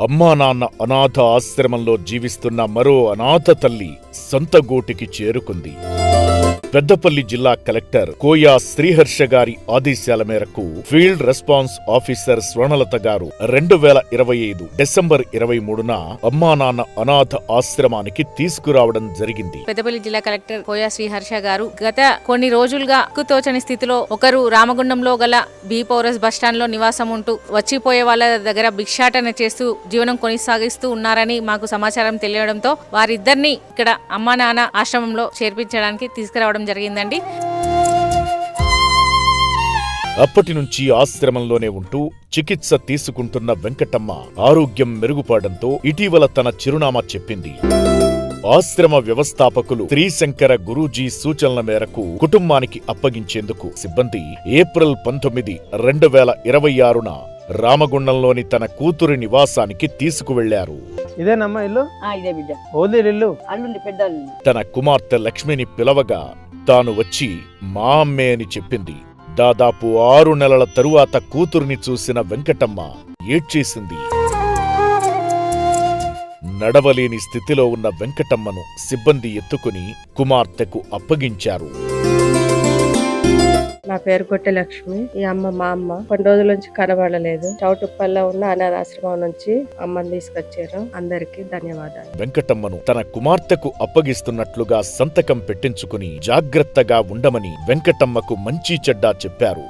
అమ్మా నాన్న అనాథ ఆశ్రమంలో జీవిస్తున్న మరో అనాథ తల్లి సొంత గూటికి చేరుకుంది. పెద్దపల్లి జిల్లా కలెక్టర్ కోయా శ్రీహర్ష గారి ఆదేశాల మేరకు ఫీల్డ్ రెస్పాన్స్ ఆఫీసర్ స్వర్ణలత గారు 2025 డిసెంబర్ 23న అమ్మా నాన్న అనాథ ఆశ్రమానికి తీసుకురావడం జరిగింది. పెద్దపల్లి జిల్లా కలెక్టర్ కోయా శ్రీహర్ష గారు గత కొన్ని రోజులుగా తోచని స్థితిలో ఒకరు రామగుండంలో గల బి పౌరస్ బస్టాండ్ లో నివాసం ఉంటూ వచ్చిపోయే వాళ్ళ దగ్గర భిక్షాటన చేస్తూ జీవనం కొనసాగిస్తూ ఉన్నారని మాకు సమాచారం తెలియడంతో వారిద్దరిని ఇక్కడ అమ్మా నాన్న ఆశ్రమంలో చేర్పించడానికి తీసుకురావడం జరిగిందండి. అప్పటి నుంచి ఆశ్రమంలోనే ఉంటూ చికిత్స తీసుకుంటున్న వెంకటమ్మ ఆరోగ్యం మెరుగుపడడంతో ఇటీవల తన చిరునామా చెప్పింది. ఆశ్రమ వ్యవస్థాపకులు శ్రీశంకర గురూజీ సూచనల మేరకు కుటుంబానికి అప్పగించేందుకు సిబ్బంది ఏప్రిల్ 19, 2026న రామగుండంలోని తన కూతురి నివాసానికి తీసుకువెళ్లారు. ఇదేనమ్మా ఇల్లు? ఇదే బిడ్డ. ఓన్లీ ఇల్లు? అల్లుండి పెద్ద అల్లుండి. తన కుమార్తె లక్ష్మిని పిలవగా తాను వచ్చి మా అమ్మే అని చెప్పింది. దాదాపు 6 నెలల తరువాత కూతురిని చూసిన వెంకటమ్మ ఏడ్చేసింది. నడవలేని స్థితిలో ఉన్న వెంకటమ్మను సిబ్బంది ఎత్తుకుని కుమార్తెకు అప్పగించారు. నా పేరు కొట్టె లక్ష్మి. ఈ అమ్మ మా అమ్మ. కొన్ని రోజుల నుంచి కనబడలేదు. చౌటుప్పల్లో ఉన్న అనాథాశ్రమం నుంచి అమ్మని తీసుకొచ్చారు. అందరికీ ధన్యవాదాలు. వెంకటమ్మను తన కుమార్తెకు అప్పగిస్తున్నట్లుగా సంతకం పెట్టించుకుని జాగ్రత్తగా ఉండమని వెంకటమ్మకు మంచి చెడ్డా చెప్పారు.